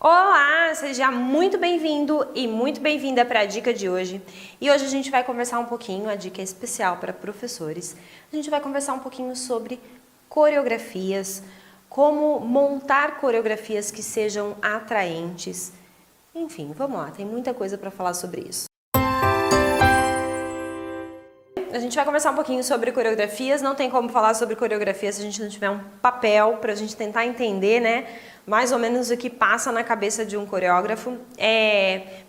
Olá, seja muito bem-vindo e muito bem-vinda para a dica de hoje. E hoje a gente vai conversar um pouquinho, a dica é especial para professores. A gente vai conversar um pouquinho sobre coreografias, como montar coreografias que sejam atraentes. Enfim, vamos lá, tem muita coisa para falar sobre isso. A gente vai conversar um pouquinho sobre coreografias, não tem como falar sobre coreografia se a gente não tiver um papel para a gente tentar entender, né, mais ou menos o que passa na cabeça de um coreógrafo.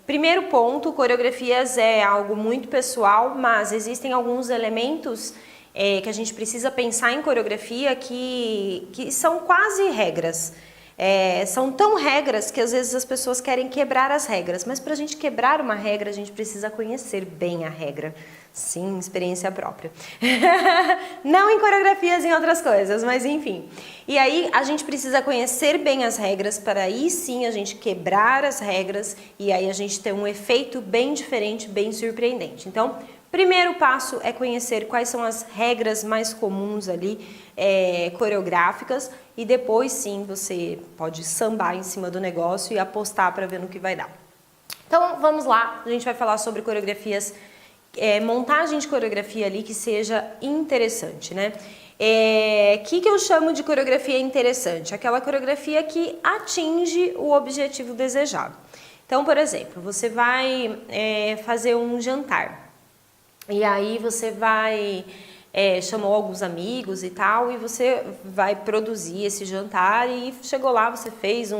Primeiro ponto, coreografias é algo muito pessoal, mas existem alguns elementos que a gente precisa pensar em coreografia que são quase regras. São tão regras que às vezes as pessoas querem quebrar as regras, mas para a gente quebrar uma regra, a gente precisa conhecer bem a regra. Sim, experiência própria. Não em coreografias, em outras coisas, mas enfim. E aí a gente precisa conhecer bem as regras para aí sim a gente quebrar as regras e aí a gente ter um efeito bem diferente, bem surpreendente. Então, primeiro passo é conhecer quais são as regras mais comuns ali, coreográficas, e depois sim você pode sambar em cima do negócio e apostar para ver no que vai dar. Então vamos lá, a gente vai falar sobre coreografias, montagem de coreografia ali que seja interessante, né? Que eu chamo de coreografia interessante? Aquela coreografia que atinge o objetivo desejado. Então, por exemplo, você vai fazer um jantar. E aí você chamou alguns amigos e tal, e você vai produzir esse jantar e chegou lá, você fez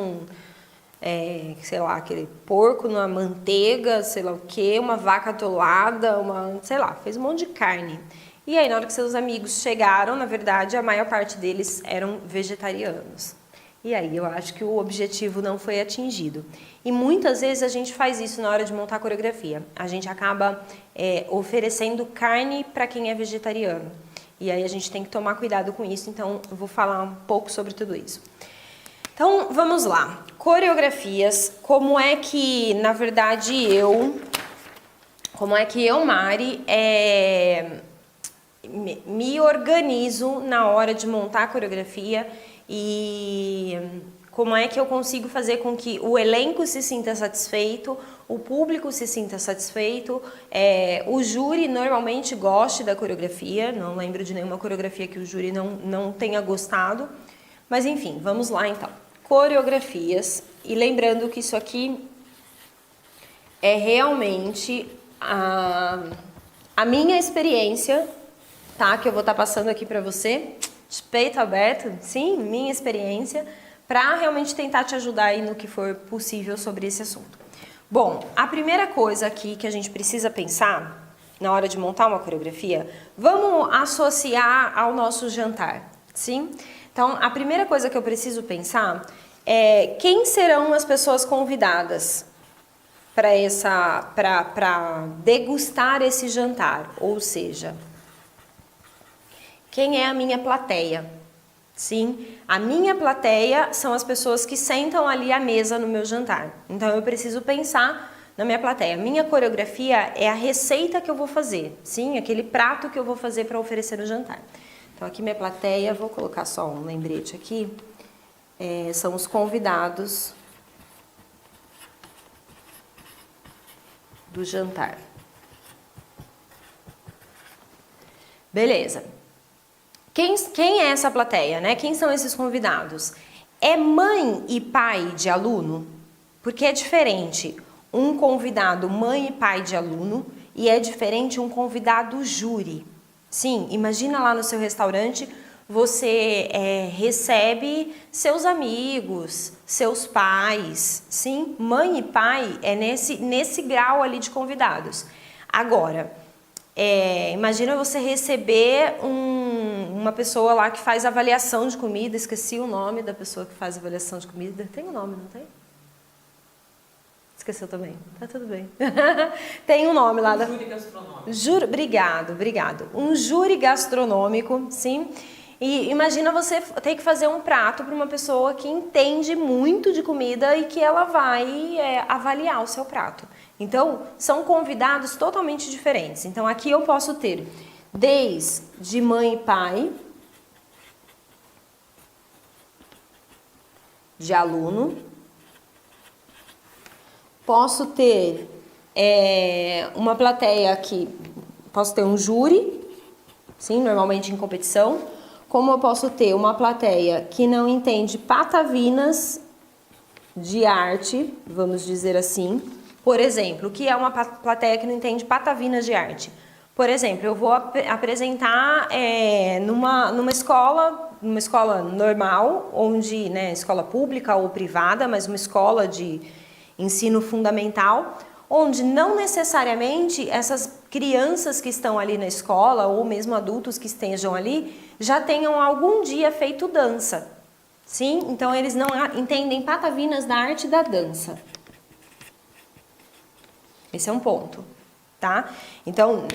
sei lá, aquele porco na manteiga, sei lá o que, uma vaca atolada, sei lá, fez um monte de carne. E aí na hora que seus amigos chegaram, na verdade, a maior parte deles eram vegetarianos. E aí eu acho que o objetivo não foi atingido. E muitas vezes a gente faz isso na hora de montar a coreografia. A gente acaba oferecendo carne para quem é vegetariano. E aí a gente tem que tomar cuidado com isso, então eu vou falar um pouco sobre tudo isso. Então vamos lá. Coreografias, como é que, na verdade, Mari, me organizo na hora de montar a coreografia e como é que eu consigo fazer com que o elenco se sinta satisfeito, o público se sinta satisfeito, o júri normalmente goste da coreografia, não lembro de nenhuma coreografia que o júri não tenha gostado, mas enfim, vamos lá então. Coreografias, e lembrando que isso aqui é realmente a minha experiência, tá? Que eu vou estar passando aqui para você, de peito aberto, sim, minha experiência, para realmente tentar te ajudar aí no que for possível sobre esse assunto. Bom, a primeira coisa aqui que a gente precisa pensar na hora de montar uma coreografia, vamos associar ao nosso jantar, sim? Então, a primeira coisa que eu preciso pensar é quem serão as pessoas convidadas para degustar esse jantar, ou seja, quem é a minha plateia? Sim, a minha plateia são as pessoas que sentam ali à mesa no meu jantar. Então eu preciso pensar na minha plateia. Minha coreografia é a receita que eu vou fazer, sim, aquele prato que eu vou fazer para oferecer no jantar. Então aqui minha plateia, vou colocar só um lembrete aqui, são os convidados do jantar. Beleza. Quem é essa plateia, né? Quem são esses convidados? É mãe e pai de aluno? Porque é diferente um convidado mãe e pai de aluno e é diferente um convidado júri. Sim, imagina lá no seu restaurante, você recebe seus amigos, seus pais, sim? Mãe e pai é nesse grau ali de convidados. Agora, imagina você receber uma pessoa lá que faz avaliação de comida, esqueci o nome da pessoa que faz avaliação de comida, tem um nome, não tem? Esqueceu também, tá tudo bem. Tem um nome lá. Júri gastronômico. Obrigado. Um júri gastronômico, sim. E imagina você ter que fazer um prato para uma pessoa que entende muito de comida e que ela vai avaliar o seu prato. Então, são convidados totalmente diferentes. Então, aqui eu posso ter desde mãe e pai, de aluno, Posso ter uma plateia que... Posso ter um júri, sim, normalmente em competição. Como eu posso ter uma plateia que não entende patavinas de arte, vamos dizer assim. Por exemplo, o que é uma plateia que não entende patavinas de arte? Por exemplo, eu vou apresentar numa escola normal, onde, né, escola pública ou privada, mas uma escola de ensino fundamental, onde não necessariamente essas crianças que estão ali na escola, ou mesmo adultos que estejam ali, já tenham algum dia feito dança. Sim? Então eles não entendem patavinas da arte da dança. Esse é um ponto, tá? Então,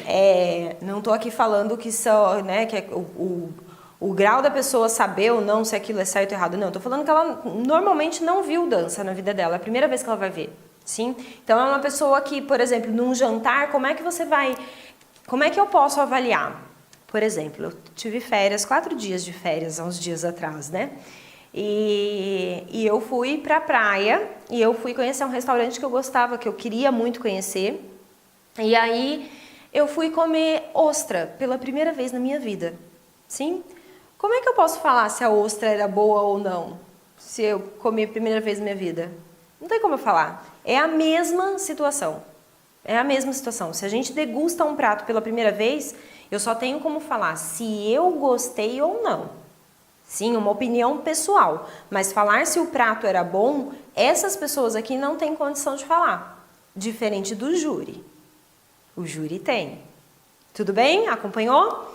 não estou aqui falando que só, né, que é o grau da pessoa saber ou não se aquilo é certo ou errado. Não, estou falando que ela normalmente não viu dança na vida dela, é a primeira vez que ela vai ver. Sim? Então é uma pessoa que, por exemplo, num jantar, como é que eu posso avaliar? Por exemplo, eu tive férias, 4 dias de férias há uns dias atrás, né? E eu fui pra praia e eu fui conhecer um restaurante que eu gostava, que eu queria muito conhecer. E aí eu fui comer ostra pela primeira vez na minha vida. Sim? Como é que eu posso falar se a ostra era boa ou não? Se eu comi a primeira vez na minha vida? Não tem como eu falar. É a mesma situação. É a mesma situação. Se a gente degusta um prato pela primeira vez, eu só tenho como falar se eu gostei ou não. Sim, uma opinião pessoal. Mas falar se o prato era bom, essas pessoas aqui não têm condição de falar. Diferente do júri. O júri tem. Tudo bem? Acompanhou?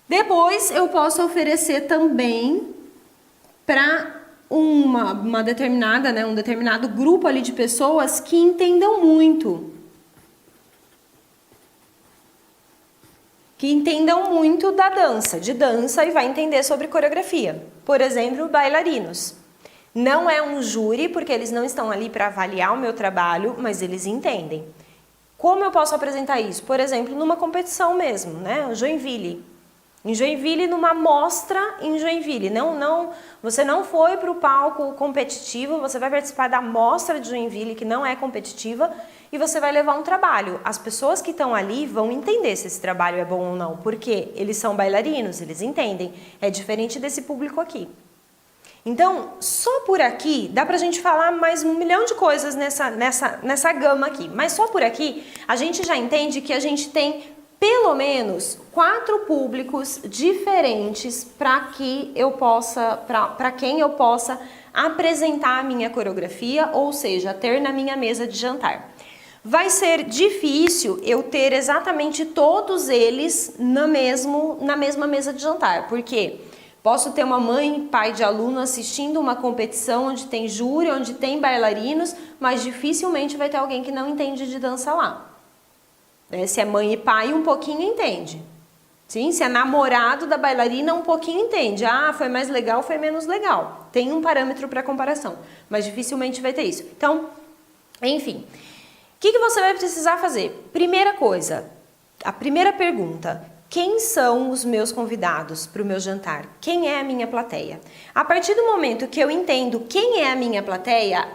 Depois eu posso oferecer também para uma determinada, né, um determinado grupo ali de pessoas que entendam muito. Que entendam muito da dança, de dança, e vai entender sobre coreografia. Por exemplo, bailarinos. Não é um júri, porque eles não estão ali para avaliar o meu trabalho, mas eles entendem. Como eu posso apresentar isso? Por exemplo, numa competição mesmo, né? Joinville. Em Joinville, numa mostra em Joinville. Você não foi para o palco competitivo, você vai participar da mostra de Joinville, que não é competitiva, e você vai levar um trabalho. As pessoas que estão ali vão entender se esse trabalho é bom ou não, porque eles são bailarinos, eles entendem. É diferente desse público aqui. Então, só por aqui, dá pra gente falar mais 1 milhão de coisas nessa gama aqui, mas só por aqui a gente já entende que a gente tem pelo menos 4 públicos diferentes para quem eu possa apresentar a minha coreografia, ou seja, ter na minha mesa de jantar. Vai ser difícil eu ter exatamente todos eles na mesma mesa de jantar, porque posso ter uma mãe e pai de aluno assistindo uma competição onde tem júri, onde tem bailarinos, mas dificilmente vai ter alguém que não entende de dança lá. Se é mãe e pai, um pouquinho entende. Sim? Se é namorado da bailarina, um pouquinho entende. Ah, foi mais legal, foi menos legal. Tem um parâmetro para comparação, mas dificilmente vai ter isso. Então, enfim. O que você vai precisar fazer? Primeira coisa, a primeira pergunta. Quem são os meus convidados para o meu jantar? Quem é a minha plateia? A partir do momento que eu entendo quem é a minha plateia,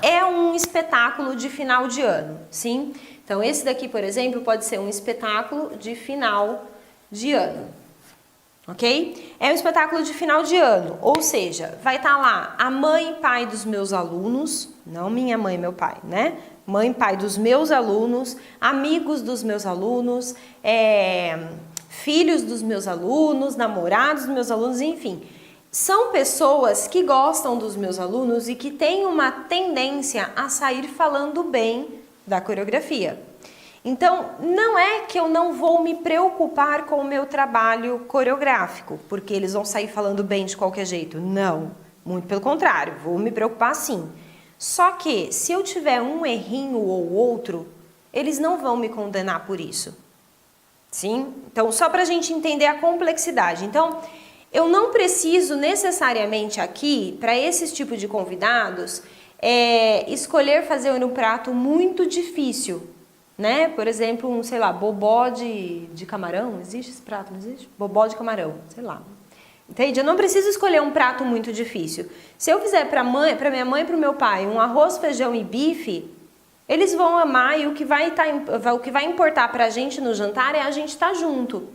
é um espetáculo de final de ano, sim? Então, esse daqui, por exemplo, pode ser um espetáculo de final de ano, ok? É um espetáculo de final de ano, ou seja, vai estar lá a mãe e pai dos meus alunos, não minha mãe e meu pai, né? Mãe e pai dos meus alunos, amigos dos meus alunos, filhos dos meus alunos, namorados dos meus alunos, enfim. São pessoas que gostam dos meus alunos e que têm uma tendência a sair falando bem da coreografia. Então, não é que eu não vou me preocupar com o meu trabalho coreográfico, porque eles vão sair falando bem de qualquer jeito. Não, muito pelo contrário, vou me preocupar sim. Só que, se eu tiver um errinho ou outro, eles não vão me condenar por isso. Sim? Então, só para a gente entender a complexidade. Então, eu não preciso necessariamente aqui, para esse tipo de convidados, escolher fazer um prato muito difícil, né? Por exemplo, sei lá, bobó de camarão, existe esse prato, não existe? Bobó de camarão, sei lá. Entende? Eu não preciso escolher um prato muito difícil. Se eu fizer para minha mãe e para o meu pai um arroz, feijão e bife, Eles vão amar e o que vai importar pra gente no jantar é a gente estar junto.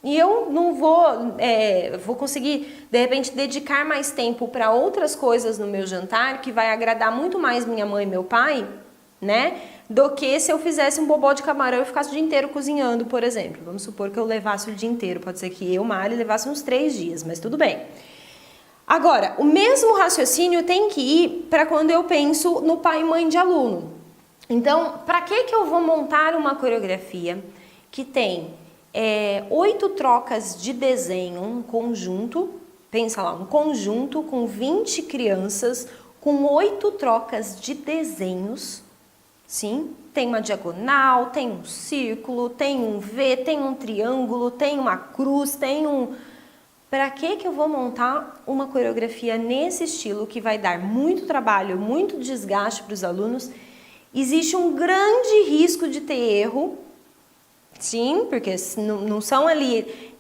E eu não vou conseguir, de repente, dedicar mais tempo para outras coisas no meu jantar, que vai agradar muito mais minha mãe e meu pai, né? Do que se eu fizesse um bobó de camarão e ficasse o dia inteiro cozinhando, por exemplo. Vamos supor que eu levasse o dia inteiro, pode ser que eu, Mari, levasse uns 3 dias, mas tudo bem. Agora, o mesmo raciocínio tem que ir para quando eu penso no pai e mãe de aluno. Então, para que eu vou montar uma coreografia que tem 8 trocas de desenho, um conjunto, pensa lá, um conjunto com 20 crianças, com 8 trocas de desenhos, sim? Tem uma diagonal, tem um círculo, tem um V, tem um triângulo, tem uma cruz, tem um... Para que eu vou montar uma coreografia nesse estilo que vai dar muito trabalho, muito desgaste para os alunos? Existe um grande risco de ter erro. Sim, porque não são ali,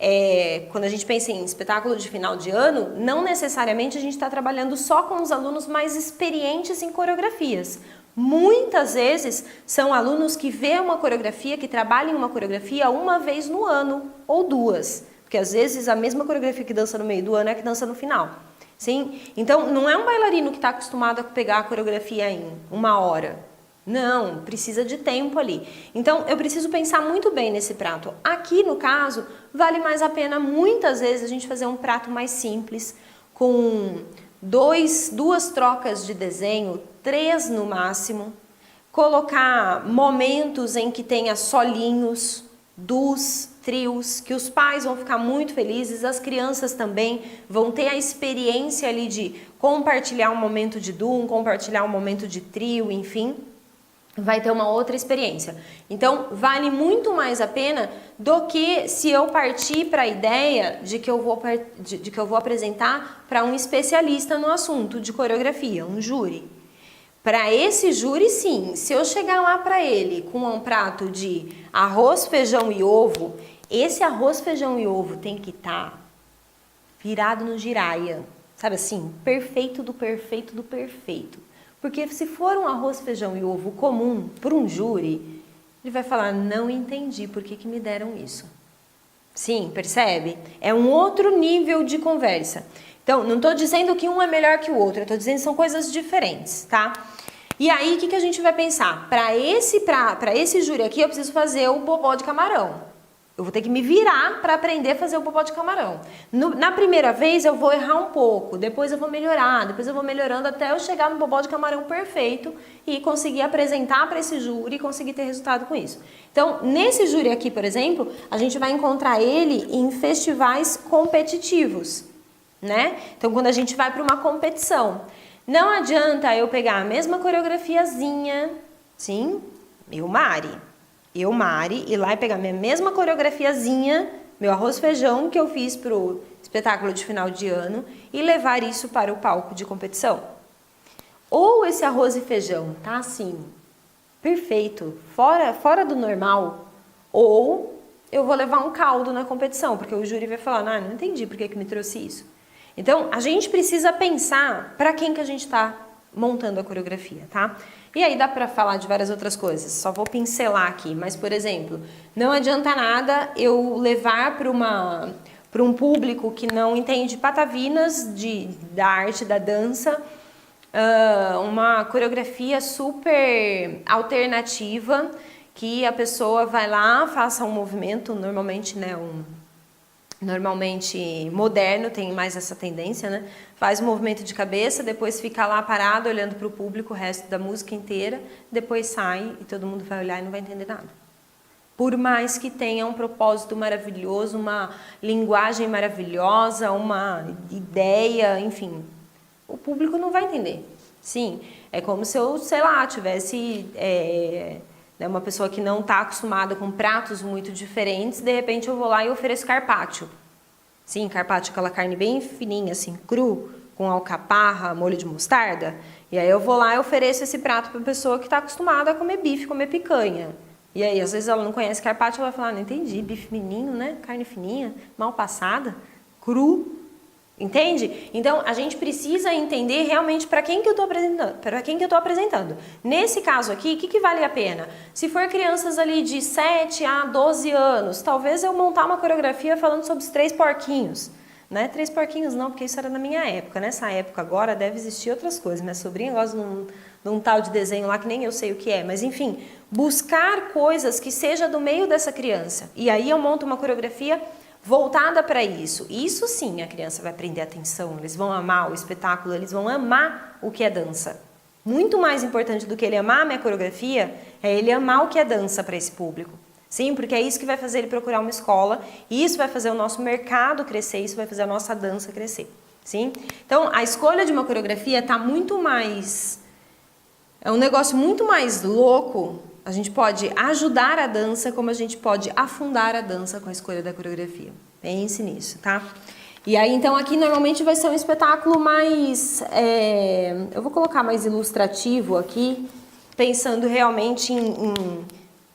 quando a gente pensa em espetáculo de final de ano, não necessariamente a gente está trabalhando só com os alunos mais experientes em coreografias. Muitas vezes são alunos que vêem uma coreografia, que trabalham em uma coreografia uma vez no ano ou 2. Porque às vezes a mesma coreografia que dança no meio do ano é a que dança no final. Sim? Então não é um bailarino que está acostumado a pegar a coreografia em 1 hora. Não, precisa de tempo ali. Então, eu preciso pensar muito bem nesse prato. Aqui, no caso, vale mais a pena, muitas vezes, a gente fazer um prato mais simples, com 2 trocas de desenho, 3 no máximo. Colocar momentos em que tenha solinhos, dus, trios, que os pais vão ficar muito felizes, as crianças também vão ter a experiência ali de compartilhar um momento de duo, compartilhar um momento de trio, enfim. Vai ter uma outra experiência. Então, vale muito mais a pena do que se eu partir para a ideia de que eu vou apresentar para um especialista no assunto de coreografia, um júri. Para esse júri, sim, se eu chegar lá para ele com um prato de arroz, feijão e ovo, esse arroz, feijão e ovo tem que estar virado no giraia, sabe assim, perfeito do perfeito do perfeito. Porque se for um arroz, feijão e ovo comum para um júri, ele vai falar, não entendi por que me deram isso. Sim, percebe? É um outro nível de conversa. Então, não estou dizendo que um é melhor que o outro, eu estou dizendo que são coisas diferentes, tá? E aí, o que a gente vai pensar? Para esse júri aqui, eu preciso fazer o bobó de camarão. Eu vou ter que me virar para aprender a fazer o bobó de camarão. Na primeira vez eu vou errar um pouco, depois eu vou melhorar, depois eu vou melhorando até eu chegar no bobó de camarão perfeito e conseguir apresentar para esse júri e conseguir ter resultado com isso. Então, nesse júri aqui, por exemplo, a gente vai encontrar ele em festivais competitivos, né? Então, quando a gente vai para uma competição, não adianta eu pegar a mesma coreografiazinha, sim, eu, Mari, ir lá e pegar minha mesma coreografiazinha, meu arroz feijão que eu fiz pro espetáculo de final de ano e levar isso para o palco de competição. Ou esse arroz e feijão tá assim, perfeito, fora do normal, ou eu vou levar um caldo na competição, porque o júri vai falar, não entendi por que me trouxe isso. Então, a gente precisa pensar para quem que a gente está montando a coreografia, tá? E aí dá para falar de várias outras coisas, só vou pincelar aqui, mas, por exemplo, não adianta nada eu levar para um público que não entende patavinas da arte da dança, uma coreografia super alternativa, que a pessoa vai lá, faça um movimento, normalmente, né, normalmente moderno, tem mais essa tendência, né? Faz um movimento de cabeça, depois fica lá parado, olhando para o público o resto da música inteira, depois sai e todo mundo vai olhar e não vai entender nada. Por mais que tenha um propósito maravilhoso, uma linguagem maravilhosa, uma ideia, enfim, o público não vai entender. Sim, é como se eu, sei lá, tivesse... uma pessoa que não está acostumada com pratos muito diferentes, de repente eu vou lá e ofereço carpaccio. Sim, carpaccio, aquela carne bem fininha, assim, cru, com alcaparra, molho de mostarda. E aí eu vou lá e ofereço esse prato para a pessoa que está acostumada a comer bife, comer picanha. E aí, às vezes, ela não conhece carpaccio, ela vai falar, não entendi, bife fininho, né? Carne fininha, mal passada, cru. Entende? Então, a gente precisa entender realmente para quem que eu estou apresentando, para quem que eu estou apresentando. Nesse caso aqui, o que vale a pena? Se for crianças ali de 7 a 12 anos, talvez eu montar uma coreografia falando sobre os 3 porquinhos. Né? 3 porquinhos não, porque isso era na minha época. Nessa época agora deve existir outras coisas. Minha sobrinha gosta de um tal de desenho lá que nem eu sei o que é. Mas enfim, buscar coisas que seja do meio dessa criança. E aí eu monto uma coreografia voltada para isso. Isso sim, a criança vai prender atenção, eles vão amar o espetáculo, eles vão amar o que é dança. Muito mais importante do que ele amar a minha coreografia é ele amar o que é dança para esse público. Sim, porque é isso que vai fazer ele procurar uma escola, e isso vai fazer o nosso mercado crescer, isso vai fazer a nossa dança crescer. Sim? Então, a escolha de uma coreografia está muito mais... É um negócio muito mais louco. A gente pode ajudar a dança, como a gente pode afundar a dança com a escolha da coreografia. Pense nisso, tá? E aí, então, aqui normalmente vai ser um espetáculo mais... eu vou colocar mais ilustrativo aqui, pensando realmente em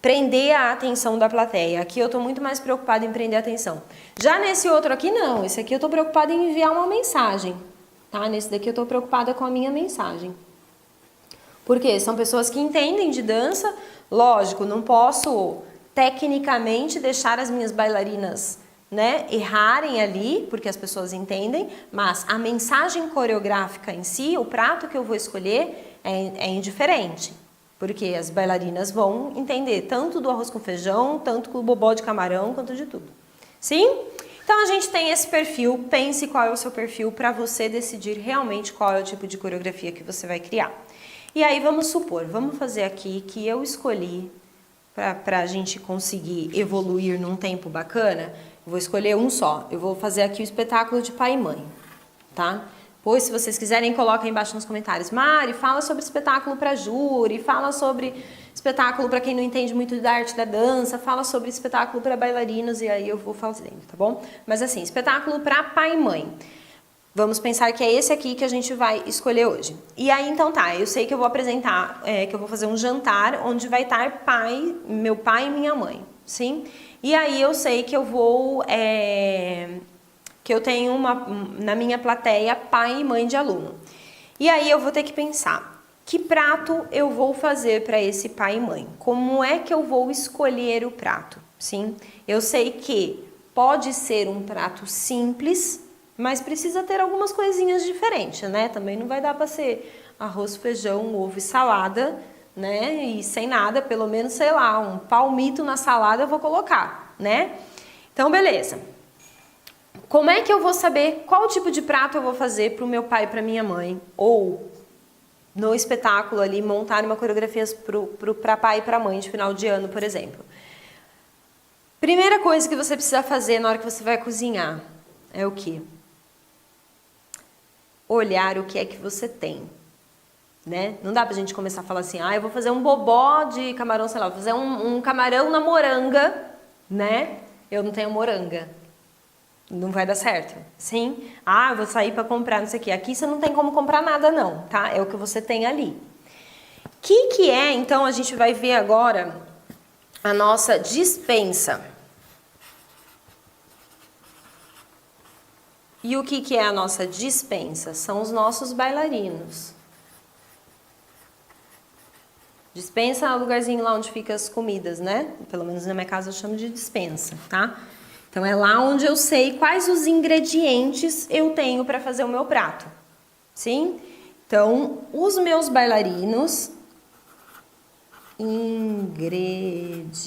prender a atenção da plateia. Aqui eu estou muito mais preocupada em prender a atenção. Já nesse outro aqui, não. Esse aqui eu estou preocupada em enviar uma mensagem, tá? Nesse daqui eu estou preocupada com a minha mensagem. Porque são pessoas que entendem de dança. Lógico, não posso tecnicamente deixar as minhas bailarinas, né, errarem ali, porque as pessoas entendem, mas a mensagem coreográfica em si, o prato que eu vou escolher é indiferente. Porque as bailarinas vão entender tanto do arroz com feijão, tanto do bobó de camarão, quanto de tudo. Sim? Então a gente tem esse perfil, pense qual é o seu perfil para você decidir realmente qual é o tipo de coreografia que você vai criar. E aí vamos supor, vamos fazer aqui que eu escolhi, para a gente conseguir evoluir num tempo bacana, eu vou escolher um só. Eu vou fazer aqui o espetáculo de pai e mãe, tá? Pois, se vocês quiserem, coloca aí embaixo nos comentários. Mari, fala sobre espetáculo para júri, fala sobre espetáculo para quem não entende muito da arte da dança, fala sobre espetáculo para bailarinos, e aí eu vou fazendo, tá bom? Mas assim, espetáculo para pai e mãe. Vamos pensar que é esse aqui que a gente vai escolher hoje. E aí, então tá, eu sei que eu vou apresentar, que eu vou fazer um jantar onde vai estar meu pai e minha mãe, sim? E aí eu sei que eu vou... que eu tenho na minha plateia pai e mãe de aluno. E aí eu vou ter que pensar, que prato eu vou fazer para esse pai e mãe? Como é que eu vou escolher o prato? Sim? Eu sei que pode ser um prato simples, mas precisa ter algumas coisinhas diferentes, né? Também não vai dar para ser arroz, feijão, ovo e salada, né? E sem nada, pelo menos, sei lá, um palmito na salada eu vou colocar, né? Então, beleza. Como é que eu vou saber qual tipo de prato eu vou fazer para o meu pai e para minha mãe? Ou, no espetáculo ali, montar uma coreografia para pai e para mãe de final de ano, por exemplo. Primeira coisa que você precisa fazer na hora que você vai cozinhar é o quê? Olhar o que é que você tem, né? Não dá pra gente começar a falar assim, eu vou fazer um bobó de camarão, sei lá, vou fazer um camarão na moranga, né? Eu não tenho moranga. Não vai dar certo, sim? Eu vou sair para comprar, não sei o quê. Aqui você não tem como comprar nada não, tá? É o que você tem ali. O que é, então, a gente vai ver agora a nossa despensa. E o que é a nossa despensa? São os nossos bailarinos. Despensa é o lugarzinho lá onde ficam as comidas, né? Pelo menos na minha casa eu chamo de despensa, tá? Então é lá onde eu sei quais os ingredientes eu tenho para fazer o meu prato. Sim? Então, os meus bailarinos... Ingredientes.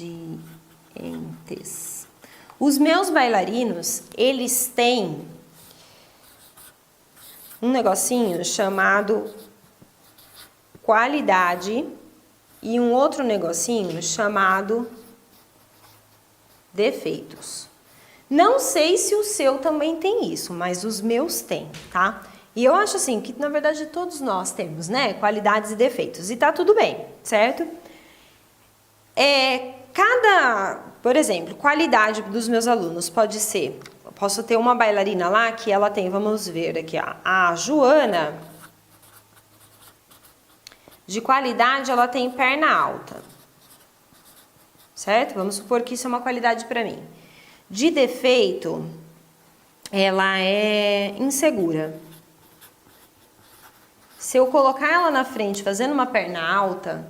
Os meus bailarinos, eles têm um negocinho chamado qualidade e um outro negocinho chamado defeitos. Não sei se o seu também tem isso, mas os meus têm, tá? E eu acho assim, que na verdade todos nós temos, né? Qualidades e defeitos. E tá tudo bem, certo? Por exemplo, qualidade dos meus alunos pode ser... Posso ter uma bailarina lá que ela tem, vamos ver aqui, ó, a Joana, de qualidade, ela tem perna alta, certo? Vamos supor que isso é uma qualidade para mim. De defeito, ela é insegura. Se eu colocar ela na frente fazendo uma perna alta,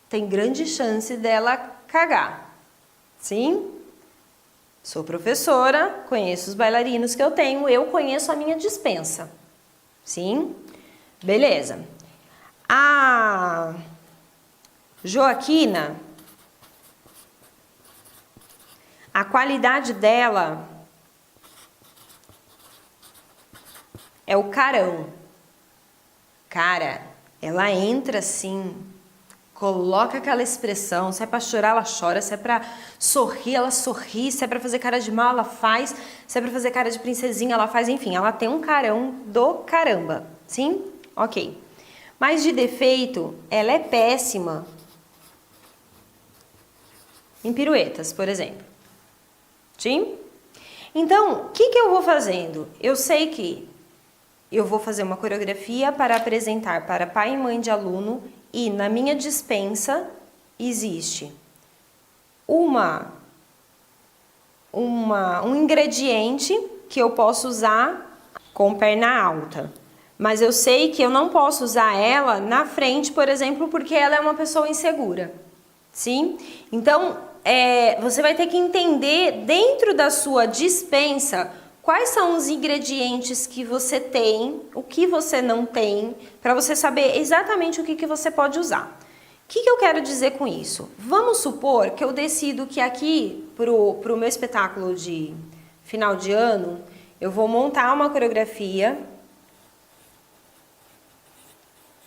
tem grande chance dela cagar. Sim? Sou professora, conheço os bailarinos que eu conheço a minha dispensa. Sim? Beleza. A Joaquina, a qualidade dela é o carão. Cara, ela entra assim, coloca aquela expressão, se é pra chorar, ela chora, se é pra sorrir, ela sorri, se é pra fazer cara de mal, ela faz, se é pra fazer cara de princesinha, ela faz, enfim, ela tem um carão do caramba, sim? Ok. Mas de defeito, ela é péssima em piruetas, por exemplo. Sim? Então, o que eu vou fazendo? Eu sei que eu vou fazer uma coreografia para apresentar para pai e mãe de aluno e na minha dispensa existe um ingrediente que eu posso usar com perna alta. Mas eu sei que eu não posso usar ela na frente, por exemplo, porque ela é uma pessoa insegura. Sim? Então, você vai ter que entender dentro da sua dispensa quais são os ingredientes que você tem, o que você não tem, para você saber exatamente o que você pode usar. O que eu quero dizer com isso? Vamos supor que eu decido que aqui, pro meu espetáculo de final de ano, eu vou montar uma coreografia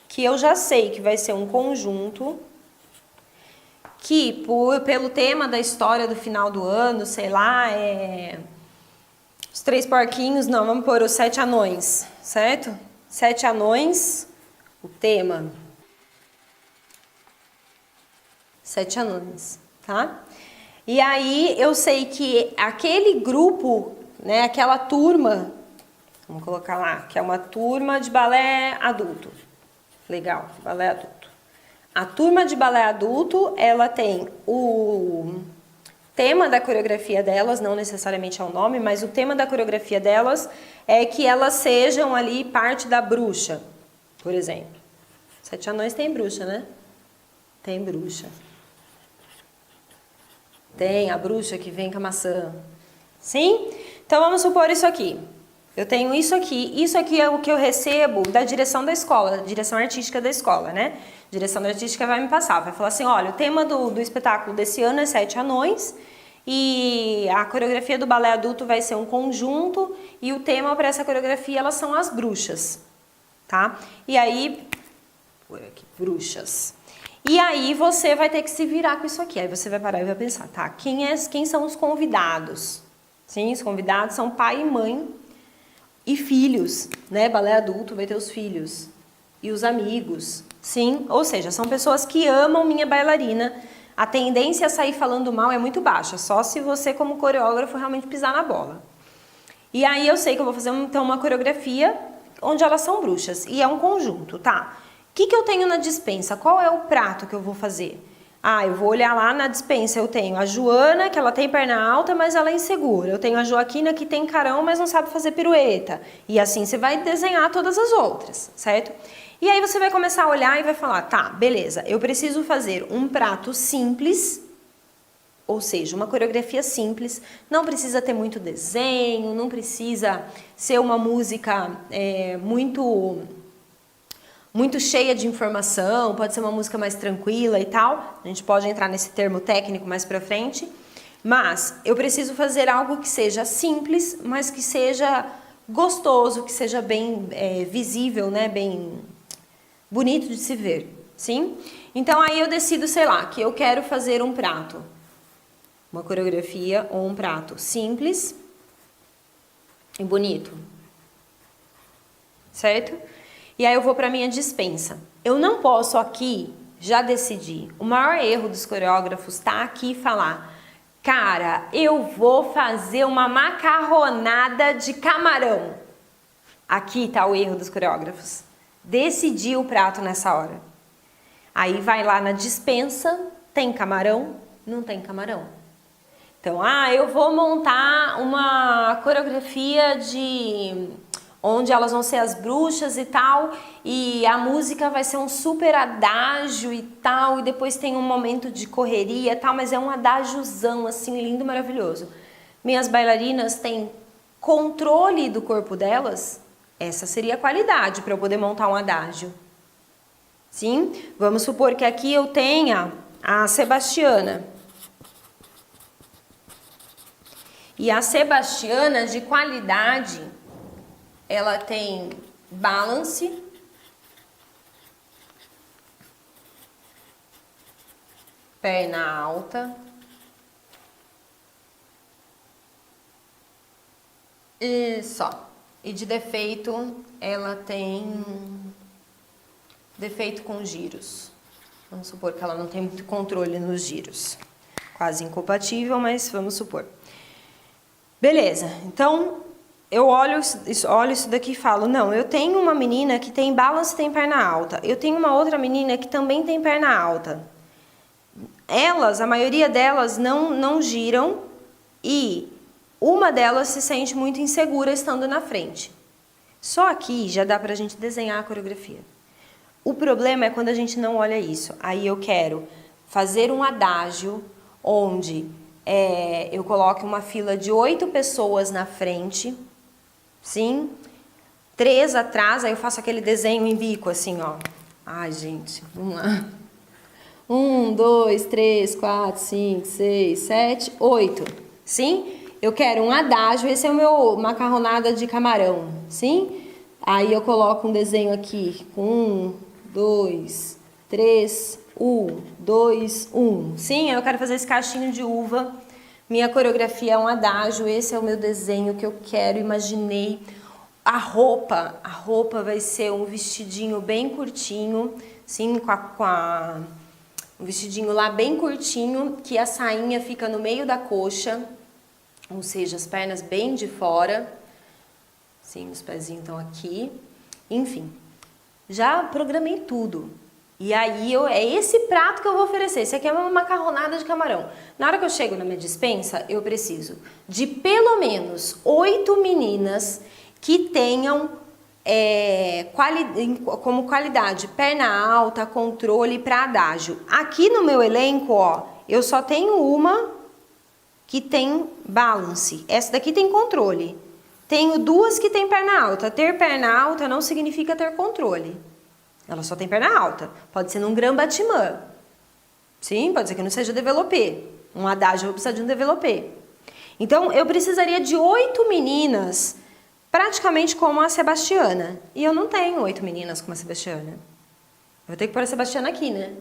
que eu já sei que vai ser um conjunto que, pelo tema da história do final do ano, sei lá, os 3 porquinhos, não, vamos pôr os 7 anões, certo? 7 anões, o tema. 7 anões, tá? E aí eu sei que aquele grupo, né, aquela turma, vamos colocar lá, que é uma turma de balé adulto. Legal, balé adulto. A turma de balé adulto, ela tem o tema da coreografia delas, não necessariamente é o nome, mas o tema da coreografia delas é que elas sejam ali parte da bruxa, por exemplo. 7 anões tem bruxa, né? Tem bruxa. Tem a bruxa que vem com a maçã. Sim? Então vamos supor isso aqui. Eu tenho isso aqui é o que eu recebo da direção da escola, da direção artística da escola, né? A direção artística vai me passar, vai falar assim, olha, o tema do espetáculo desse ano é 7 anões e a coreografia do balé adulto vai ser um conjunto e o tema para essa coreografia, elas são as bruxas, tá? E aí, por aqui, bruxas. E aí você vai ter que se virar com isso aqui, aí você vai parar e vai pensar, tá? Quem são os convidados? Sim, os convidados são pai e mãe e filhos, né? Balé adulto vai ter os filhos e os amigos, sim? Ou seja, são pessoas que amam minha bailarina. A tendência a sair falando mal é muito baixa, só se você como coreógrafo realmente pisar na bola. E aí eu sei que eu vou fazer então uma coreografia onde elas são bruxas e é um conjunto, tá? O que eu tenho na dispensa? Qual é o prato que eu vou fazer? Ah, eu vou olhar lá na dispensa, eu tenho a Joana, que ela tem perna alta, mas ela é insegura. Eu tenho a Joaquina, que tem carão, mas não sabe fazer pirueta. E assim você vai desenhar todas as outras, certo? E aí você vai começar a olhar e vai falar, tá, beleza, eu preciso fazer um prato simples, ou seja, uma coreografia simples, não precisa ter muito desenho, não precisa ser uma música muito cheia de informação, pode ser uma música mais tranquila e tal, a gente pode entrar nesse termo técnico mais pra frente, mas eu preciso fazer algo que seja simples, mas que seja gostoso, que seja bem visível, né, bem bonito de se ver, sim? Então aí eu decido, sei lá, que eu quero fazer um prato, uma coreografia ou um prato simples e bonito, certo? E aí eu vou para minha dispensa. Eu não posso aqui já decidir. O maior erro dos coreógrafos tá aqui e falar, cara, eu vou fazer uma macarronada de camarão. Aqui tá o erro dos coreógrafos. Decidir o prato nessa hora. Aí vai lá na dispensa, tem camarão? Não tem camarão. Então, eu vou montar uma coreografia onde elas vão ser as bruxas e tal, e a música vai ser um super adágio e tal, e depois tem um momento de correria e tal, mas é um adágiozão, assim, lindo, maravilhoso. Minhas bailarinas têm controle do corpo delas? Essa seria a qualidade para eu poder montar um adágio. Sim? Vamos supor que aqui eu tenha a Sebastiana. E a Sebastiana, de qualidade, ela tem balance, perna alta e só. E de defeito, ela tem defeito com giros. Vamos supor que ela não tem muito controle nos giros. Quase incompatível, mas vamos supor. Beleza, então eu olho isso daqui e falo, não, eu tenho uma menina que tem balance e tem perna alta. Eu tenho uma outra menina que também tem perna alta. Elas, a maioria delas não giram e uma delas se sente muito insegura estando na frente. Só aqui já dá pra gente desenhar a coreografia. O problema é quando a gente não olha isso. Aí eu quero fazer um adágio onde eu coloco uma fila de 8 pessoas na frente, sim? 3 atrás, aí eu faço aquele desenho em bico, assim, ó. Ai, gente, vamos lá. 1, 2, 3, 4, 5, 6, 7, 8, sim? Eu quero um adágio, esse é o meu macarronada de camarão, sim? Aí eu coloco um desenho aqui, 1, 2, 3, 1, 2, 1. Sim, eu quero fazer esse cachinho de uva. Minha coreografia é um adágio, esse é o meu desenho que eu quero, imaginei. A roupa vai ser um vestidinho bem curtinho, sim, um vestidinho lá bem curtinho, que a sainha fica no meio da coxa, ou seja, as pernas bem de fora. Sim, os pezinhos estão aqui. Enfim, já programei tudo. E aí é esse prato que eu vou oferecer. Esse aqui é uma macarronada de camarão. Na hora que eu chego na minha despensa, eu preciso de pelo menos 8 meninas que tenham como qualidade perna alta, controle para adágio. Aqui no meu elenco, ó, eu só tenho uma que tem balance. Essa daqui tem controle. Tenho 2 que tem perna alta. Ter perna alta não significa ter controle. Ela só tem perna alta. Pode ser num grand batiment. Sim, pode ser que não seja développé. Um adágio eu vou precisar de um développé. Então, eu precisaria de 8 meninas, praticamente como a Sebastiana. E eu não tenho 8 meninas como a Sebastiana. Eu vou ter que pôr a Sebastiana aqui, né?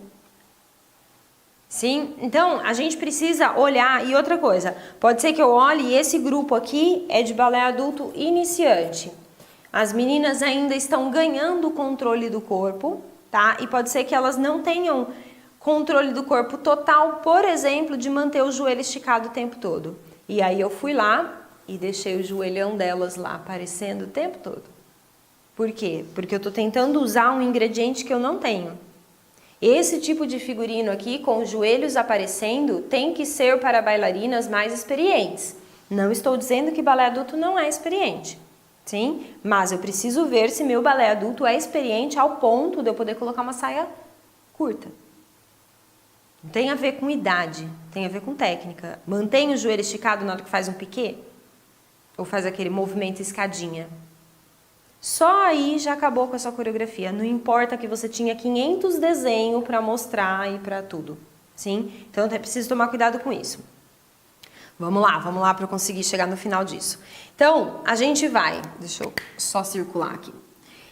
Sim? Então, a gente precisa olhar. E outra coisa, pode ser que eu olhe e esse grupo aqui é de balé adulto iniciante. As meninas ainda estão ganhando o controle do corpo, tá? E pode ser que elas não tenham controle do corpo total, por exemplo, de manter o joelho esticado o tempo todo. E aí eu fui lá e deixei o joelhão delas lá aparecendo o tempo todo. Por quê? Porque eu tô tentando usar um ingrediente que eu não tenho. Esse tipo de figurino aqui, com os joelhos aparecendo, tem que ser para bailarinas mais experientes. Não estou dizendo que balé adulto não é experiente. Sim, mas eu preciso ver se meu balé adulto é experiente ao ponto de eu poder colocar uma saia curta. Não tem a ver com idade, tem a ver com técnica. Mantém o joelho esticado na hora que faz um piquê? Ou faz aquele movimento escadinha? Só aí já acabou com a sua coreografia. Não importa que você tinha 500 desenhos para mostrar e para tudo. Sim? Então é preciso tomar cuidado com isso. Vamos lá para eu conseguir chegar no final disso. Então, a gente vai... Deixa eu só circular aqui.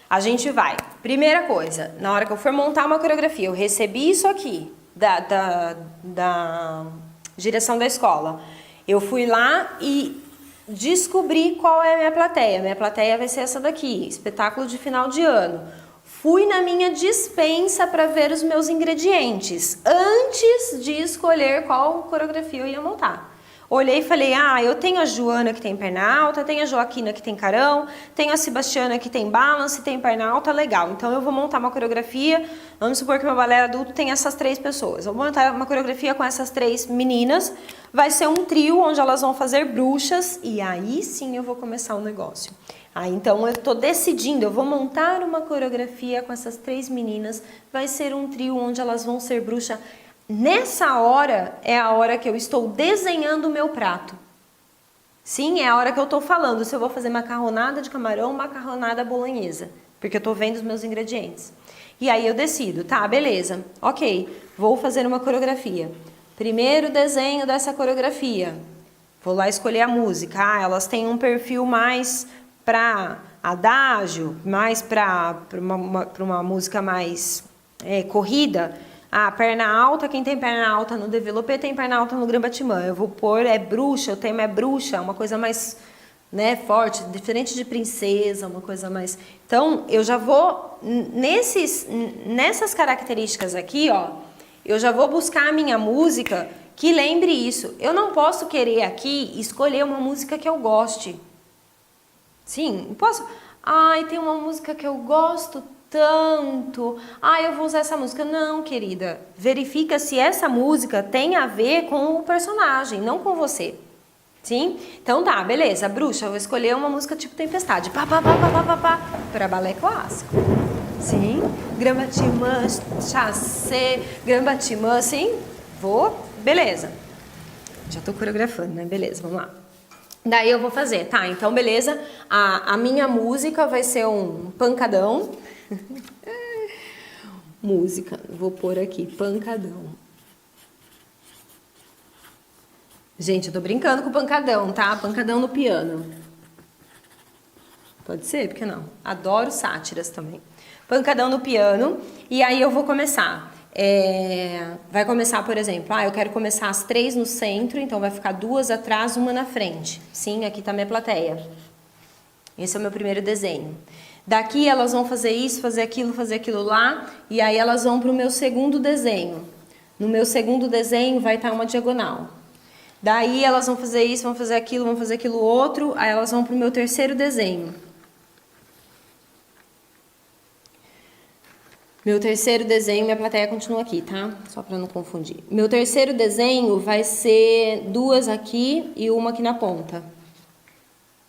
A gente vai... Primeira coisa, na hora que eu for montar uma coreografia, eu recebi isso aqui da direção da escola. Eu fui lá e descobri qual é a minha plateia. Minha plateia vai ser essa daqui, espetáculo de final de ano. Fui na minha despensa para ver os meus ingredientes, antes de escolher qual coreografia eu ia montar. olhei e falei, eu tenho a Joana que tem perna alta, tenho a Joaquina que tem carão, tenho a Sebastiana que tem balance, tem perna alta, legal. Então eu vou montar uma coreografia, vamos supor que meu balé adulto tem essas 3 pessoas. Eu vou montar uma coreografia com essas 3 meninas, vai ser um trio onde elas vão fazer bruxas e aí sim eu vou começar o negócio. Então eu tô decidindo, eu vou montar uma coreografia com essas 3 meninas, vai ser um trio onde elas vão ser bruxa. Nessa hora é a hora que eu estou desenhando o meu prato. Sim, é a hora que eu estou falando se eu vou fazer macarronada de camarão ou macarronada bolonhesa, porque eu estou vendo os meus ingredientes. E aí eu decido, tá, beleza, ok, vou fazer uma coreografia. Primeiro desenho dessa coreografia, vou lá escolher a música. Elas têm um perfil mais para adágio, mais para uma música mais corrida. Perna alta, quem tem perna alta no développé tem perna alta no grand batiment. Eu vou pôr, bruxa, o tema é bruxa, uma coisa mais, né, forte, diferente de princesa, uma coisa mais... Então, eu já vou, nessas características aqui, eu já vou buscar a minha música que lembre isso. Eu não posso querer aqui escolher uma música que eu goste. Sim, não posso... tem uma música que eu gosto tanto, eu vou usar essa música. Não, querida, verifica se essa música tem a ver com o personagem, não com você. Sim? Então tá, beleza, bruxa, eu vou escolher uma música tipo Tempestade, para balé clássico. Sim? Grand batiment, chassé, grand batiment, sim? Beleza. Já tô coreografando, né? Beleza, vamos lá. Daí eu vou fazer, tá, então beleza, a minha música vai ser um pancadão. Música, vou pôr aqui, pancadão. Gente, eu tô brincando com pancadão, tá? Pancadão no piano. Pode ser, por que não? Adoro sátiras também. Pancadão no piano, e aí eu vou começar. Vai começar, por exemplo, eu quero começar as 3 no centro, então vai ficar 2 atrás, 1 na frente. Sim, aqui tá minha plateia. Esse é o meu primeiro desenho. Daqui elas vão fazer isso, fazer aquilo lá, e aí elas vão para o meu segundo desenho. No meu segundo desenho vai estar uma diagonal. Daí elas vão fazer isso, vão fazer aquilo outro, aí elas vão para o meu terceiro desenho. Meu terceiro desenho, minha plateia continua aqui, tá? Só para não confundir. Meu terceiro desenho vai ser 2 aqui e 1 aqui na ponta.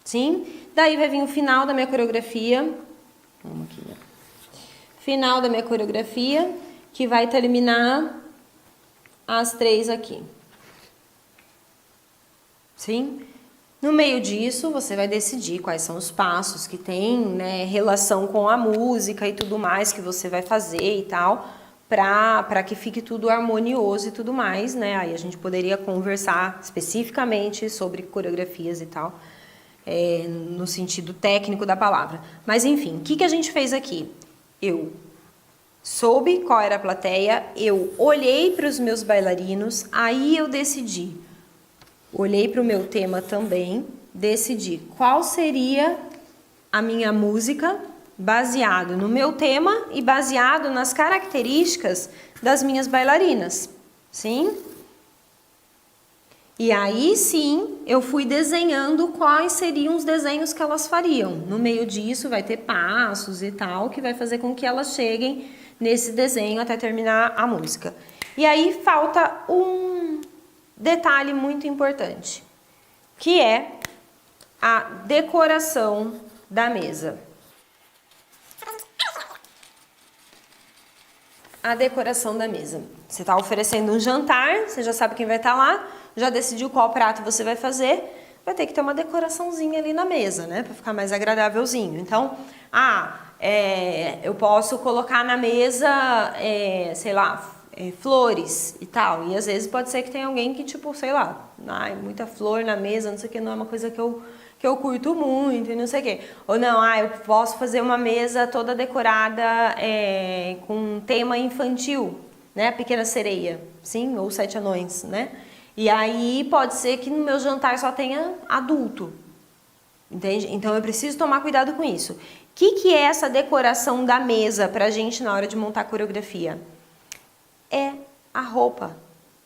Sim? Daí vai vir o final da minha coreografia. Vamos aqui, né? Final da minha coreografia, que vai terminar as 3 aqui. Sim? No meio disso, você vai decidir quais são os passos que tem, né, relação com a música e tudo mais que você vai fazer e tal, para que fique tudo harmonioso e tudo mais, né? Aí a gente poderia conversar especificamente sobre coreografias e tal. No sentido técnico da palavra. Mas enfim, o que a gente fez aqui? Eu soube qual era a plateia, eu olhei para os meus bailarinos, aí eu decidi. Olhei para o meu tema também, decidi qual seria a minha música baseado no meu tema e baseado nas características das minhas bailarinas. Sim? E aí sim, eu fui desenhando quais seriam os desenhos que elas fariam. No meio disso vai ter passos e tal, que vai fazer com que elas cheguem nesse desenho até terminar a música. E aí falta um detalhe muito importante, que é a decoração da mesa. A decoração da mesa. Você está oferecendo um jantar, você já sabe quem vai estar lá, já decidiu qual prato você vai fazer, vai ter que ter uma decoraçãozinha ali na mesa, né? Para ficar mais agradávelzinho. Então, eu posso colocar na mesa, sei lá, flores e tal. E às vezes pode ser que tenha alguém que, tipo, sei lá, muita flor na mesa, não sei o que, não é uma coisa que eu curto muito e não sei o que. Ou não, eu posso fazer uma mesa toda decorada com um tema infantil, né? Pequena Sereia, sim, ou 7 Anões, né? E aí pode ser que no meu jantar só tenha adulto, entende? Então eu preciso tomar cuidado com isso. O que é essa decoração da mesa pra gente na hora de montar a coreografia? É a roupa,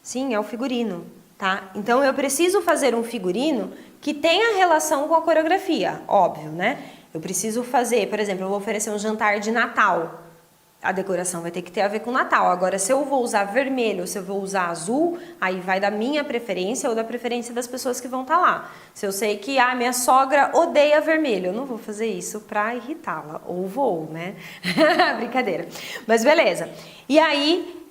sim, é o figurino. tá? Então eu preciso fazer um figurino que tenha relação com a coreografia, óbvio, né? Eu preciso fazer, por exemplo, eu vou oferecer um jantar de Natal. A decoração vai ter que ter a ver com Natal. Agora, se eu vou usar vermelho, se eu vou usar azul, aí vai da minha preferência ou da preferência das pessoas que vão estar lá. Se eu sei que a minha sogra odeia vermelho, eu não vou fazer isso pra irritá-la. Ou vou, né? Brincadeira. Mas beleza. E aí,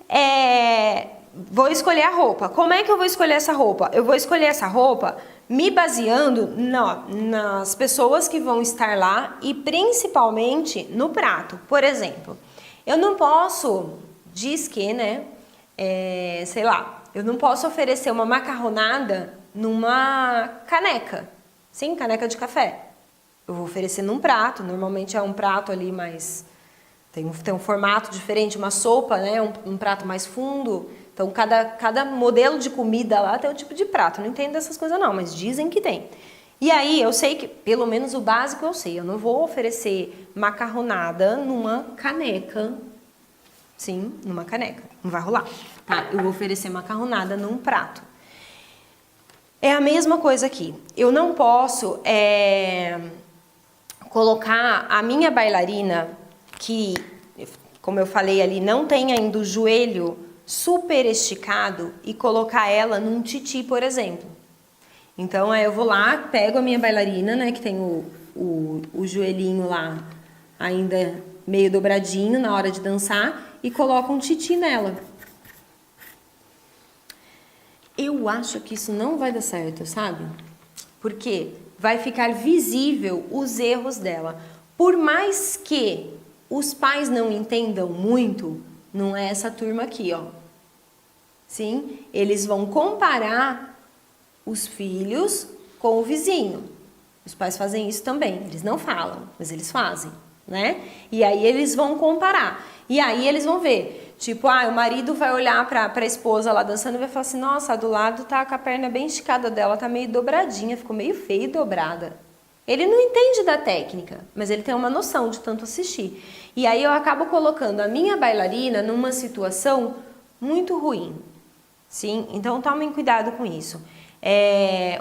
vou escolher a roupa. Como é que eu vou escolher essa roupa? Eu vou escolher essa roupa me baseando nas pessoas que vão estar lá e principalmente no prato. Por exemplo, eu não posso, diz que, né, sei lá, eu não posso oferecer uma macarronada numa caneca, sim, caneca de café. Eu vou oferecer num prato, normalmente é um prato ali mais, tem um formato diferente, uma sopa, né, um prato mais fundo. Então, cada modelo de comida lá tem um tipo de prato, não entendo dessas coisas não, mas dizem que tem. E aí, eu sei que, pelo menos o básico eu sei, eu não vou oferecer macarronada numa caneca. Sim, numa caneca, não vai rolar, tá? Eu vou oferecer macarronada num prato. É a mesma coisa aqui. Eu não posso colocar a minha bailarina, que, como eu falei ali, não tem ainda o joelho super esticado, e colocar ela num titi, por exemplo. Então, eu vou lá, pego a minha bailarina, né, que tem o joelhinho lá ainda meio dobradinho na hora de dançar, e coloco um titi nela. Eu acho que isso não vai dar certo, sabe? Porque vai ficar visível os erros dela. Por mais que os pais não entendam muito, não é essa turma aqui, ó. Sim, eles vão comparar os filhos com o vizinho. Os pais fazem isso também, eles não falam, mas eles fazem, né? E aí eles vão comparar. E aí eles vão ver, tipo, o marido vai olhar pra esposa lá dançando e vai falar assim, nossa, a do lado tá com a perna bem esticada dela, tá meio dobradinha, ficou meio feia e dobrada. Ele não entende da técnica, mas ele tem uma noção de tanto assistir. E aí eu acabo colocando a minha bailarina numa situação muito ruim. Sim, então tomem cuidado com isso.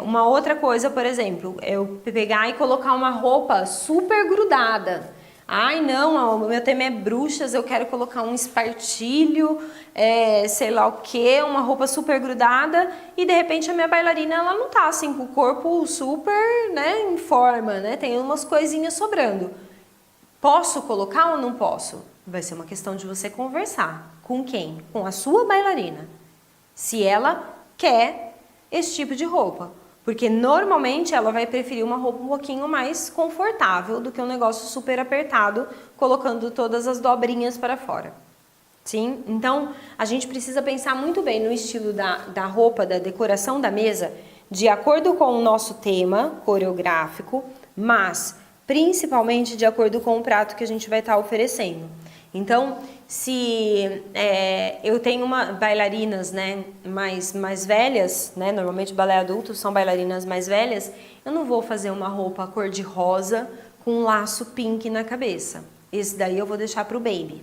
Uma outra coisa, por exemplo, eu pegar e colocar uma roupa super grudada. Ai, não, o meu tema é bruxas, eu quero colocar um espartilho, sei lá o que, uma roupa super grudada, e de repente a minha bailarina, ela não tá assim, com o corpo super, né, em forma, né, tem umas coisinhas sobrando. Posso colocar ou não posso? Vai ser uma questão de você conversar. Com quem? Com a sua bailarina. Se ela quer esse tipo de roupa. Porque normalmente ela vai preferir uma roupa um pouquinho mais confortável do que um negócio super apertado, colocando todas as dobrinhas para fora. Sim? Então, a gente precisa pensar muito bem no estilo da roupa, da decoração da mesa, de acordo com o nosso tema coreográfico, mas principalmente de acordo com o prato que a gente vai estar oferecendo. Então, se eu tenho bailarinas, né, mais velhas, né, normalmente balé adulto são bailarinas mais velhas, eu não vou fazer uma roupa cor de rosa com um laço pink na cabeça. Esse daí eu vou deixar para o baby.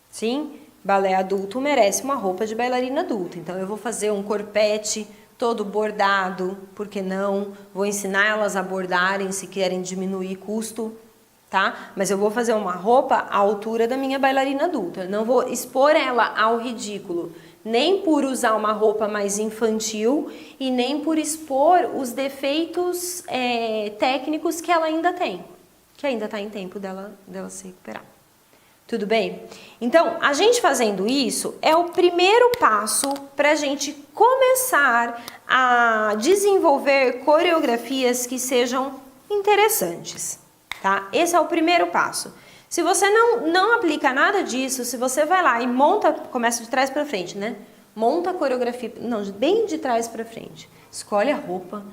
Sim? Balé adulto merece uma roupa de bailarina adulta. Então eu vou fazer um corpete todo bordado, por que não? Vou ensinar elas a bordarem se querem diminuir custo. Tá? Mas eu vou fazer uma roupa à altura da minha bailarina adulta. Não vou expor ela ao ridículo, nem por usar uma roupa mais infantil e nem por expor os defeitos técnicos que ela ainda tem, que ainda está em tempo dela se recuperar. Tudo bem? Então, a gente fazendo isso é o primeiro passo para a gente começar a desenvolver coreografias que sejam interessantes. Tá? Esse é o primeiro passo. Se você não aplica nada disso, se você vai lá e monta, começa de trás para frente, né? Monta a coreografia, não, bem de trás para frente. Escolhe a roupa.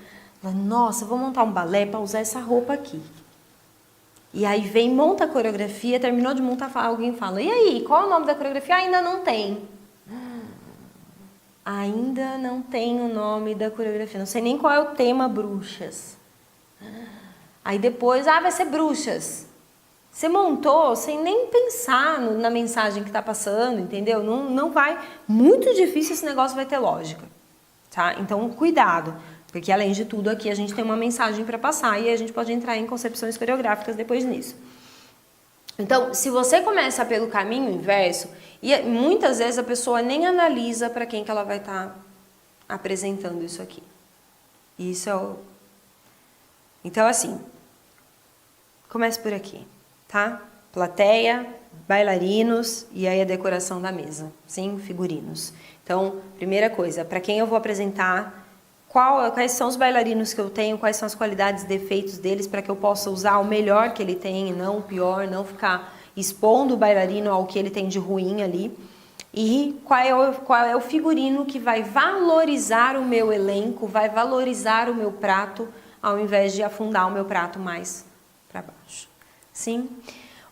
Nossa, vou montar um balé para usar essa roupa aqui. E aí vem, monta a coreografia, terminou de montar, alguém fala, e aí, qual é o nome da coreografia? Ainda não tem. Ainda não tem o nome da coreografia, não sei nem qual é o tema bruxas. Aí depois, vai ser bruxas. Você montou sem nem pensar na mensagem que está passando, entendeu? Não vai. Muito difícil esse negócio vai ter lógica. tá? Então, cuidado, porque além de tudo aqui a gente tem uma mensagem para passar e a gente pode entrar em concepções coreográficas depois nisso. Então, se você começa pelo caminho inverso, e muitas vezes a pessoa nem analisa para quem que ela vai estar apresentando isso aqui. Isso é o... Então, assim, comece por aqui, tá? Plateia, bailarinos e aí a decoração da mesa, sim, figurinos. Então, primeira coisa, para quem eu vou apresentar, quais são os bailarinos que eu tenho, quais são as qualidades e defeitos deles para que eu possa usar o melhor que ele tem e não o pior, não ficar expondo o bailarino ao que ele tem de ruim ali. E qual é o figurino que vai valorizar o meu elenco, vai valorizar o meu prato, ao invés de afundar o meu prato mais para baixo. Sim?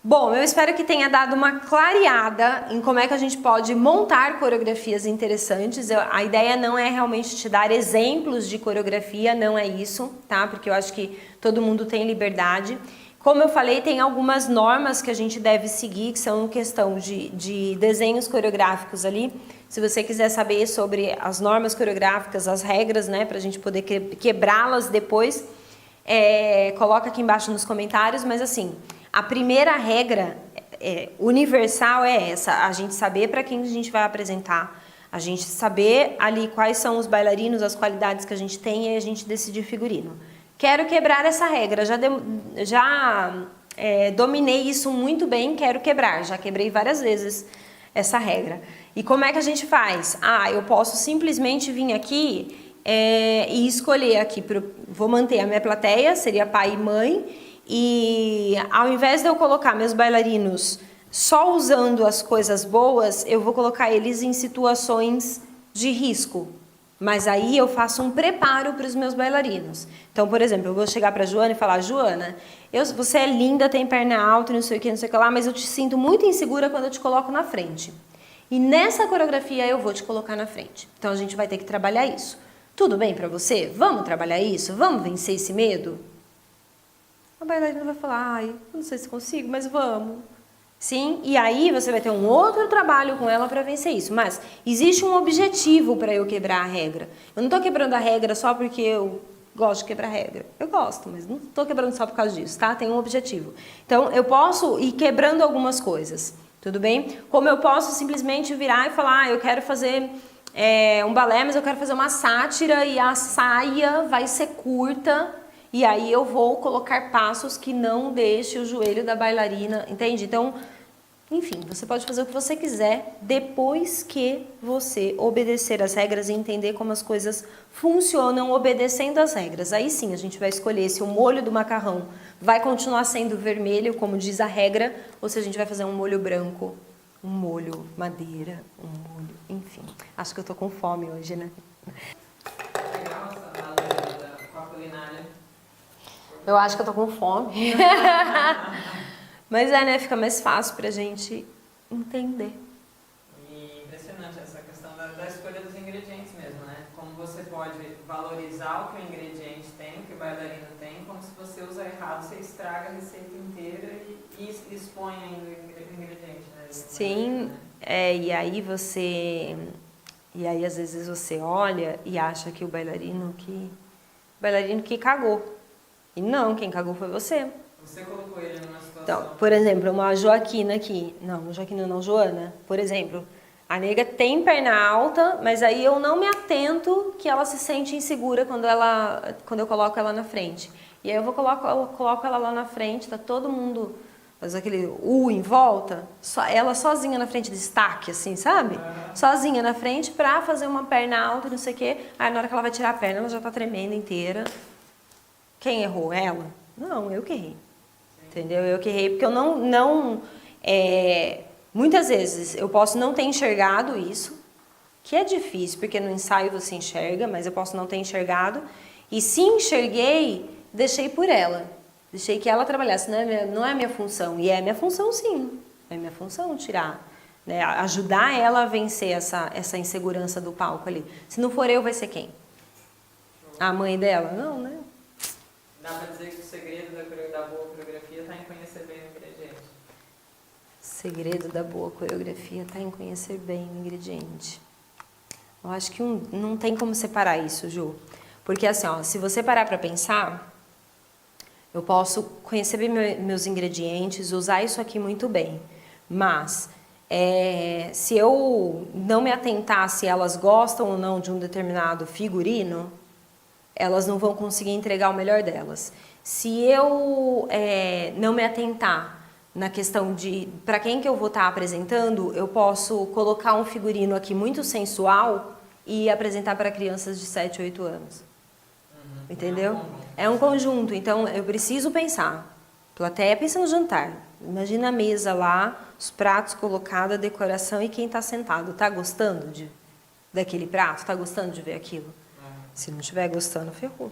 Bom, eu espero que tenha dado uma clareada em como é que a gente pode montar coreografias interessantes. A ideia não é realmente te dar exemplos de coreografia, não é isso, tá? Porque eu acho que todo mundo tem liberdade. Como eu falei, tem algumas normas que a gente deve seguir, que são questão de desenhos coreográficos ali. Se você quiser saber sobre as normas coreográficas, as regras, né, pra gente poder quebrá-las depois, coloca aqui embaixo nos comentários, mas assim... A primeira regra universal é essa, a gente saber para quem a gente vai apresentar, a gente saber ali quais são os bailarinos, as qualidades que a gente tem e a gente decidir figurino. Quero quebrar essa regra, já dominei isso muito bem, quero quebrar, já quebrei várias vezes essa regra. E como é que a gente faz? Eu posso simplesmente vir aqui e escolher aqui, vou manter a minha plateia, seria pai e mãe, e ao invés de eu colocar meus bailarinos só usando as coisas boas, eu vou colocar eles em situações de risco. Mas aí eu faço um preparo para os meus bailarinos. Então, por exemplo, eu vou chegar para a Joana e falar: Joana, você é linda, tem perna alta, não sei o que lá, mas eu te sinto muito insegura quando eu te coloco na frente. E nessa coreografia eu vou te colocar na frente. Então a gente vai ter que trabalhar isso. Tudo bem para você? Vamos trabalhar isso? Vamos vencer esse medo? A bailarina vai falar: eu não sei se consigo, mas vamos. Sim, e aí você vai ter um outro trabalho com ela para vencer isso. Mas existe um objetivo para eu quebrar a regra. Eu não estou quebrando a regra só porque eu gosto de quebrar a regra. Eu gosto, mas não estou quebrando só por causa disso, tá? Tem um objetivo. Então, eu posso ir quebrando algumas coisas, tudo bem? Como eu posso simplesmente virar e falar: eu quero fazer um balé, mas eu quero fazer uma sátira e a saia vai ser curta. E aí eu vou colocar passos que não deixe o joelho da bailarina, entende? Então, enfim, você pode fazer o que você quiser depois que você obedecer as regras e entender como as coisas funcionam obedecendo as regras. Aí sim a gente vai escolher se o molho do macarrão vai continuar sendo vermelho, como diz a regra, ou se a gente vai fazer um molho branco, um molho madeira, um molho, enfim. Acho que eu tô com fome hoje, né? Legal essa análise com a culinária. Eu acho que eu tô com fome. Mas né? Fica mais fácil pra gente entender. E impressionante essa questão da escolha dos ingredientes mesmo, né? Como você pode valorizar o que o ingrediente tem, o que o bailarino tem, como se você usar errado, você estraga a receita inteira e expõe ainda o ingrediente, né? Sim, e aí às vezes você olha e acha que o bailarino que cagou. E não, quem cagou foi você. Você colocou ele numa situação... Então, por exemplo, uma Joaquina aqui. Não, Joaquina não, Joana. Por exemplo, a nega tem perna alta, mas aí eu não me atento que ela se sente insegura quando eu coloco ela na frente. E aí eu coloco ela lá na frente, tá todo mundo... Faz aquele em volta, ela sozinha na frente, destaque, assim, sabe? Sozinha na frente pra fazer uma perna alta, não sei o quê. Aí na hora que ela vai tirar a perna, ela já tá tremenda inteira. Quem errou? Ela? Não, eu que errei. Entendeu? Eu que errei porque eu muitas vezes eu posso não ter enxergado isso, que é difícil, porque no ensaio você enxerga, mas eu posso não ter enxergado. E se enxerguei, deixei por ela. Deixei que ela trabalhasse. Não é minha função. E é minha função, sim. É minha função tirar. Né? Ajudar ela a vencer essa insegurança do palco ali. Se não for eu, vai ser quem? A mãe dela? Não, né? Dá pra dizer que o segredo da boa coreografia está em conhecer bem o ingrediente. O segredo da boa coreografia está em conhecer bem o ingrediente. Eu acho que não tem como separar isso, Ju. Porque assim, ó, se você parar para pensar, eu posso conhecer bem meus ingredientes, usar isso aqui muito bem. Mas se eu não me atentar se elas gostam ou não de um determinado figurino, elas não vão conseguir entregar o melhor delas. Se eu não me atentar na questão de para quem que eu vou estar apresentando, eu posso colocar um figurino aqui muito sensual e apresentar para crianças de 7, 8 anos. Entendeu? É um conjunto, então eu preciso pensar. Plateia pensa no jantar. Imagina a mesa lá, os pratos colocados, a decoração e quem está sentado. Está gostando daquele prato? Está gostando de ver aquilo? Se não estiver gostando, ferrou.